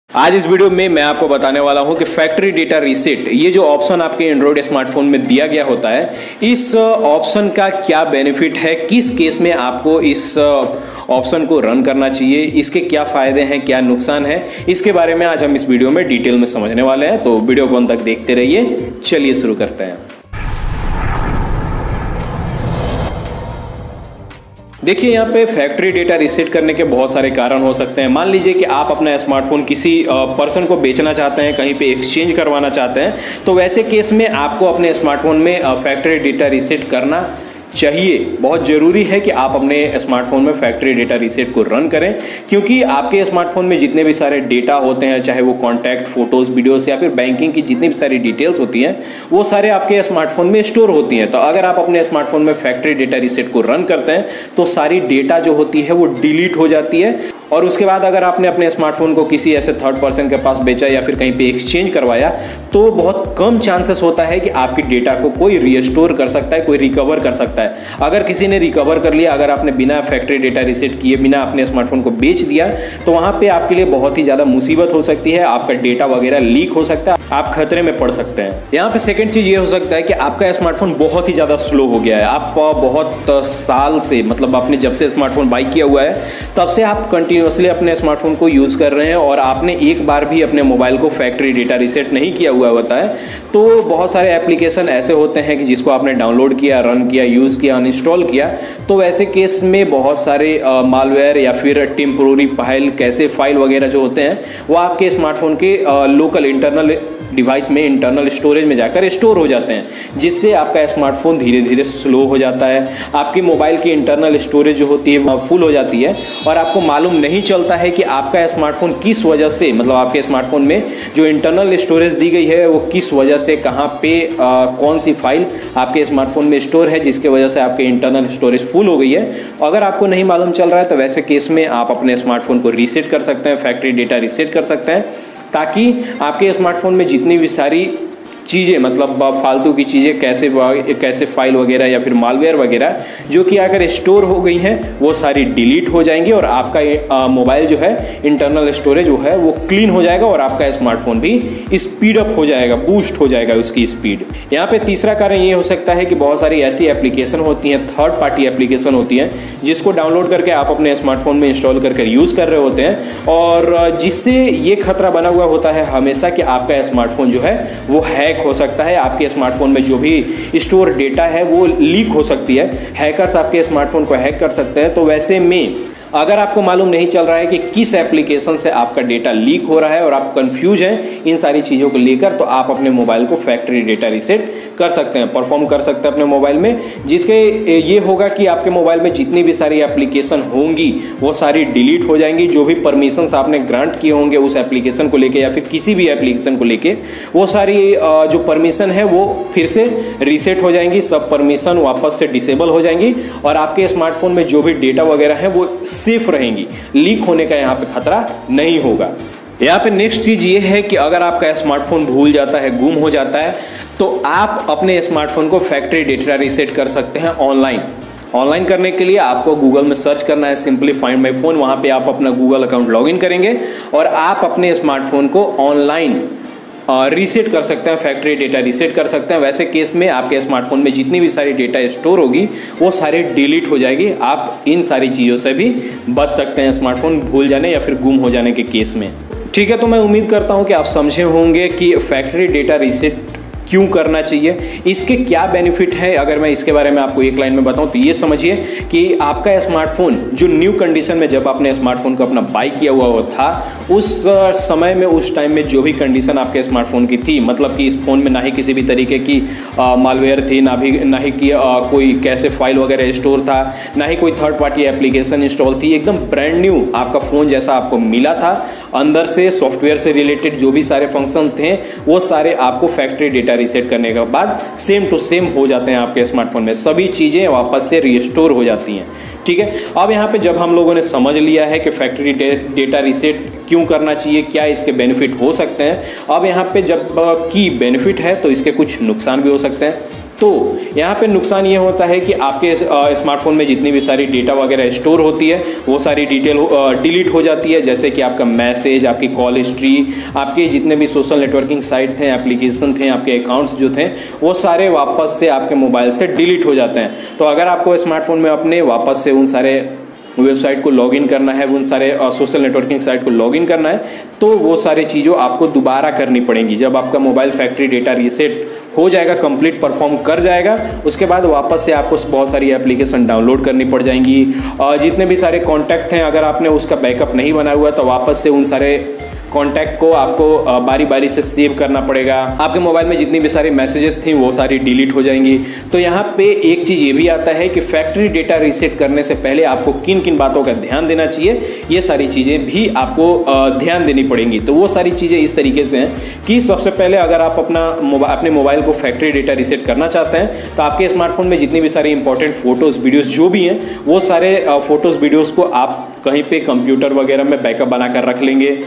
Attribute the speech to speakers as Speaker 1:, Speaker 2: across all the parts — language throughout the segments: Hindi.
Speaker 1: आज इस वीडियो में मैं आपको बताने वाला हूं कि फैक्ट्री डेटा रीसेट ये जो ऑप्शन आपके एंड्रॉयड स्मार्टफोन में दिया गया होता है, इस ऑप्शन का क्या बेनिफिट है, किस केस में आपको इस ऑप्शन को रन करना चाहिए, इसके क्या फायदे हैं, क्या नुकसान है, इसके बारे में आज हम इस वीडियो में डिटेल में समझने वाले हैं। तो वीडियो को अंत तक देखते रहिए। चलिए शुरू करते हैं। देखिए, यहाँ पे फैक्ट्री डेटा रीसेट करने के बहुत सारे कारण हो सकते हैं। मान लीजिए कि आप अपना स्मार्टफोन किसी पर्सन को बेचना चाहते हैं, कहीं पे एक्सचेंज करवाना चाहते हैं, तो वैसे केस में आपको अपने स्मार्टफोन में फैक्ट्री डेटा रीसेट करना चाहिए। बहुत ज़रूरी है कि आप अपने स्मार्टफोन में फैक्ट्री डेटा रीसेट को रन करें, क्योंकि आपके स्मार्टफोन में जितने भी सारे डेटा होते हैं, चाहे वो कॉन्टैक्ट, फोटोज़, वीडियोस या फिर बैंकिंग की जितनी भी सारी डिटेल्स होती हैं, वो सारे आपके स्मार्टफोन में स्टोर होती हैं। तो अगर आप अपने स्मार्टफोन में फैक्ट्री डेटा रीसेट को रन करते हैं तो सारी डेटा जो होती है वो डिलीट हो जाती है, और उसके बाद अगर आपने अपने स्मार्टफोन को किसी ऐसे थर्ड पर्सन के पास बेचा या फिर कहीं पे एक्सचेंज करवाया, तो बहुत कम चांसेस होता है कि आपकी डेटा को कोई रीस्टोर कर सकता है, कोई रिकवर कर सकता है। अगर किसी ने रिकवर कर लिया, अगर आपने बिना फैक्ट्री डेटा रीसेट किए, बिना अपने स्मार्टफोन को बेच दिया, तो वहाँ पे आपके लिए बहुत ही ज़्यादा मुसीबत हो सकती है। आपका डेटा वगैरह लीक हो सकता है, आप खतरे में पड़ सकते हैं। यहाँ पे सेकेंड चीज़ ये हो सकता है कि आपका स्मार्टफोन बहुत ही ज़्यादा स्लो हो गया है। आप बहुत साल से, मतलब आपने जब से स्मार्टफोन बाई किया हुआ है तब से आप कंटिन्यूसली अपने स्मार्टफोन को यूज़ कर रहे हैं, और आपने एक बार भी अपने मोबाइल को फैक्ट्री डेटा रीसेट नहीं किया हुआ होता है। तो बहुत सारे एप्लीकेशन ऐसे होते हैं कि जिसको आपने डाउनलोड किया, रन किया, यूज़ किया, अनइंस्टॉल किया, तो वैसे केस में बहुत सारे मालवेयर या फिर टेम्पोररी फाइल, कैसे फाइल वगैरह जो होते हैं वो आपके स्मार्टफोन के लोकल इंटरनल डिवाइस में, इंटरनल स्टोरेज में जाकर स्टोर हो जाते हैं, जिससे आपका स्मार्टफोन धीरे धीरे स्लो हो जाता है। आपकी मोबाइल की इंटरनल स्टोरेज जो होती है वो फुल हो जाती है, और आपको मालूम नहीं चलता है कि आपका स्मार्टफोन किस वजह से, मतलब आपके स्मार्टफोन में जो इंटरनल स्टोरेज दी गई है वो किस वजह से, कहाँ पे कौन सी फाइल आपके स्मार्टफोन में स्टोर है, जिसके वजह से आपके इंटरनल स्टोरेज फुल हो गई है। अगर आपको नहीं मालूम चल रहा है तो वैसे केस में आप अपने स्मार्टफोन को रीसेट कर सकते हैं, फैक्ट्री डेटा रीसेट कर सकते हैं, ताकि आपके स्मार्टफोन में जितनी भी सारी चीज़ें, मतलब फालतू की चीज़ें, कैसे फाइल वगैरह या फिर मालवेयर वगैरह जो कि अगर स्टोर हो गई हैं, वो सारी डिलीट हो जाएंगी, और आपका मोबाइल जो है, इंटरनल स्टोरेज जो है वो क्लीन हो जाएगा, और आपका स्मार्टफोन भी स्पीड अप हो जाएगा, बूस्ट हो जाएगा उसकी स्पीड। यहाँ पे तीसरा कारण ये हो सकता है कि बहुत सारी ऐसी एप्लीकेशन होती हैं, थर्ड पार्टी एप्लीकेशन होती हैं, जिसको डाउनलोड करके आप अपने स्मार्टफोन में इंस्टॉल करके यूज़ कर रहे होते हैं, और जिससे ये खतरा बना हुआ होता है हमेशा कि आपका स्मार्टफोन जो है वो हैक हो सकता है। आपके स्मार्टफोन में जो भी स्टोर डेटा है वो लीक हो सकती है, हैकर्स आपके स्मार्टफोन को हैक कर सकते हैं। तो वैसे में अगर आपको मालूम नहीं चल रहा है कि किस एप्लीकेशन से आपका डेटा लीक हो रहा है और आप कंफ्यूज हैं इन सारी चीज़ों को लेकर, तो आप अपने मोबाइल को फैक्ट्री डेटा रीसेट कर सकते हैं, परफॉर्म कर सकते हैं अपने मोबाइल में, जिसके ये होगा कि आपके मोबाइल में जितनी भी सारी एप्लीकेशन होंगी वो सारी डिलीट हो जाएंगी। जो भी परमिशंस आपने ग्रांट किए होंगे उस एप्लीकेशन को लेके या फिर किसी भी एप्लीकेशन को लेके, वो सारी जो परमिशन है वो फिर से रीसेट हो जाएंगी, सब परमिशन वापस से डिसेबल हो जाएंगी, और आपके स्मार्टफोन में जो भी डेटा वगैरह है वो सेफ रहेंगी, लीक होने का यहाँ पे खतरा नहीं होगा। यहाँ पे नेक्स्ट चीज़ ये है कि अगर आपका स्मार्टफोन भूल जाता है, गुम हो जाता है, तो आप अपने स्मार्टफोन को फैक्ट्री डेटा रीसेट कर सकते हैं ऑनलाइन करने के लिए आपको गूगल में सर्च करना है, सिंपली फाइंड माई फोन। वहाँ पे आप अपना गूगल अकाउंट लॉगिन करेंगे और आप अपने स्मार्टफोन को ऑनलाइन रीसेट कर सकते हैं, फैक्ट्री डेटा रीसेट कर सकते हैं। वैसे केस में आपके स्मार्टफोन में जितनी भी सारी डेटा स्टोर होगी वो सारी डिलीट हो जाएगी। आप इन सारी चीज़ों से भी बच सकते हैं स्मार्टफोन भूल जाने या फिर गुम हो जाने के केस में। ठीक है, तो मैं उम्मीद करता हूं कि आप समझे होंगे कि फैक्ट्री डेटा रीसेट क्यों करना चाहिए, इसके क्या बेनिफिट है। अगर मैं इसके बारे में आपको एक लाइन में बताऊं तो ये समझिए कि आपका स्मार्टफोन जो न्यू कंडीशन में, जब आपने स्मार्टफोन को अपना बाई किया हुआ था, उस समय में, उस टाइम में जो भी कंडीशन आपके स्मार्टफोन की थी, मतलब कि इस फ़ोन में ना ही किसी भी तरीके की मालवेयर थी, ना ही कि कोई कैसे फाइल वगैरह स्टोर था, ना ही कोई थर्ड पार्टी एप्लीकेशन इंस्टॉल थी, एकदम ब्रांड न्यू आपका फ़ोन जैसा आपको मिला था। अंदर से सॉफ्टवेयर से रिलेटेड जो भी सारे फंक्शन थे वो सारे आपको फैक्ट्री डेटा रीसेट करने के बाद सेम टू सेम हो जाते हैं आपके स्मार्टफोन में, सभी चीज़ें वापस से रीस्टोर हो जाती हैं। ठीक है, अब यहाँ पे जब हम लोगों ने समझ लिया है कि फैक्ट्री डेटा रीसेट क्यों करना चाहिए, क्या इसके बेनिफिट हो सकते हैं, अब यहाँ पे जब की बेनिफिट है तो इसके कुछ नुकसान भी हो सकते हैं। तो यहाँ पे नुकसान ये होता है कि आपके स्मार्टफोन में जितनी भी सारी डेटा वगैरह स्टोर होती है वो सारी डिटेल डिलीट हो जाती है, जैसे कि आपका मैसेज, आपकी कॉल हिस्ट्री, आपके जितने भी सोशल नेटवर्किंग साइट थे, एप्लीकेशन थे, आपके अकाउंट्स जो थे वो सारे वापस से आपके मोबाइल से डिलीट हो जाते हैं। तो अगर आपको स्मार्टफोन में अपने वापस से उन सारे वेबसाइट को लॉगिन करना है, उन सारे सोशल नेटवर्किंग साइट को लॉगिन करना है, तो वो सारी चीज़ों आपको दोबारा करनी पड़ेंगी। जब आपका मोबाइल फैक्ट्री डेटा रीसेट हो जाएगा, कंप्लीट परफॉर्म कर जाएगा, उसके बाद वापस से आपको बहुत सारी एप्लीकेशन डाउनलोड करनी पड़ जाएंगी। जितने भी सारे कॉन्टैक्ट हैं, अगर आपने उसका बैकअप नहीं बनाया हुआ तो वापस से उन सारे कॉन्टैक्ट को आपको बारी बारी से सेव करना पड़ेगा। आपके मोबाइल में जितनी भी सारी मैसेजेस थी वो सारी डिलीट हो जाएंगी। तो यहाँ पे एक चीज़ ये भी आता है कि फैक्ट्री डेटा रीसेट करने से पहले आपको किन किन बातों का ध्यान देना चाहिए, ये सारी चीज़ें भी आपको ध्यान देनी पड़ेंगी। तो वो सारी चीज़ें इस तरीके से हैं कि सबसे पहले अगर आप अपने मोबाइल को फैक्ट्री डेटा रीसेट करना चाहते हैं तो आपके स्मार्टफोन में जितनी भी सारी इंपॉर्टेंट फोटोज़ वीडियोज़ जो भी हैं वो सारे फोटोज़ वीडियोज़ को आप कहीं पे कंप्यूटर वगैरह में बैकअप बनाकर रख लेंगे।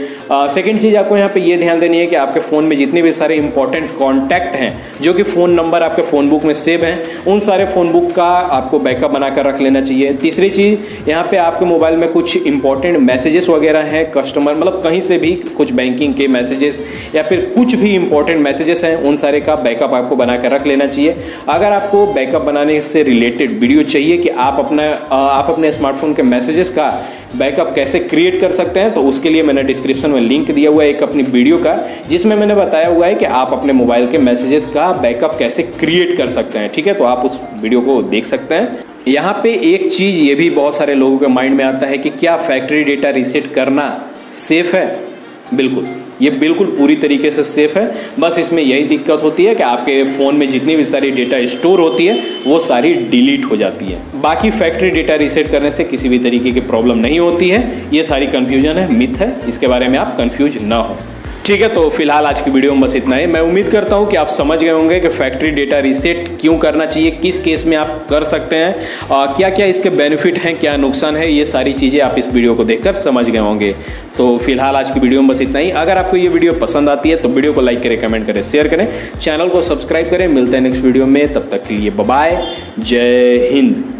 Speaker 1: सेकंड चीज़ आपको यहाँ पे ये ध्यान देनी है कि आपके फ़ोन में जितने भी सारे इंपॉर्टेंट कॉन्टैक्ट हैं जो कि फ़ोन नंबर आपके फ़ोन बुक में सेव हैं, उन सारे फ़ोन बुक का आपको बैकअप बनाकर रख लेना चाहिए। तीसरी चीज़, यहाँ पे आपके मोबाइल में कुछ इंपॉर्टेंट मैसेजेस वगैरह हैं, कस्टमर मतलब कहीं से भी कुछ बैंकिंग के मैसेजेस या फिर कुछ भी इंपॉर्टेंट मैसेजेस हैं, उन सारे का बैकअप आपको बनाकर रख लेना चाहिए। अगर आपको बैकअप बनाने से रिलेटेड वीडियो चाहिए कि आप अपने स्मार्टफोन के मैसेजेस का बैकअप कैसे क्रिएट कर सकते हैं, तो उसके लिए मैंने डिस्क्रिप्शन में लिंक दिया हुआ है एक अपनी वीडियो का, जिसमें मैंने बताया हुआ है कि आप अपने मोबाइल के मैसेजेस का बैकअप कैसे क्रिएट कर सकते हैं। ठीक है, तो आप उस वीडियो को देख सकते हैं। यहाँ पे एक चीज़ ये भी बहुत सारे लोगों के माइंड में आता है कि क्या फैक्ट्री डेटा रीसेट करना सेफ है? बिल्कुल, ये बिल्कुल पूरी तरीके से सेफ है। बस इसमें यही दिक्कत होती है कि आपके फ़ोन में जितनी भी सारी डेटा स्टोर होती है वो सारी डिलीट हो जाती है। बाकी फैक्ट्री डेटा रीसेट करने से किसी भी तरीके की प्रॉब्लम नहीं होती है। ये सारी कन्फ्यूजन है, मिथ है, इसके बारे में आप कन्फ्यूज ना हो। ठीक है, तो फिलहाल आज की वीडियो में बस इतना ही। मैं उम्मीद करता हूं कि आप समझ गए होंगे कि फैक्ट्री डेटा रीसेट क्यों करना चाहिए, किस केस में आप कर सकते हैं, क्या क्या इसके बेनिफिट हैं, क्या नुकसान है, ये सारी चीज़ें आप इस वीडियो को देखकर समझ गए होंगे। तो फिलहाल आज की वीडियो में बस इतना ही। अगर आपको ये वीडियो पसंद आती है तो वीडियो को लाइक करें, कमेंट करें, शेयर करें, चैनल को सब्सक्राइब करें। मिलते हैं नेक्स्ट वीडियो में, तब तक के लिए बाय बाय, जय हिंद।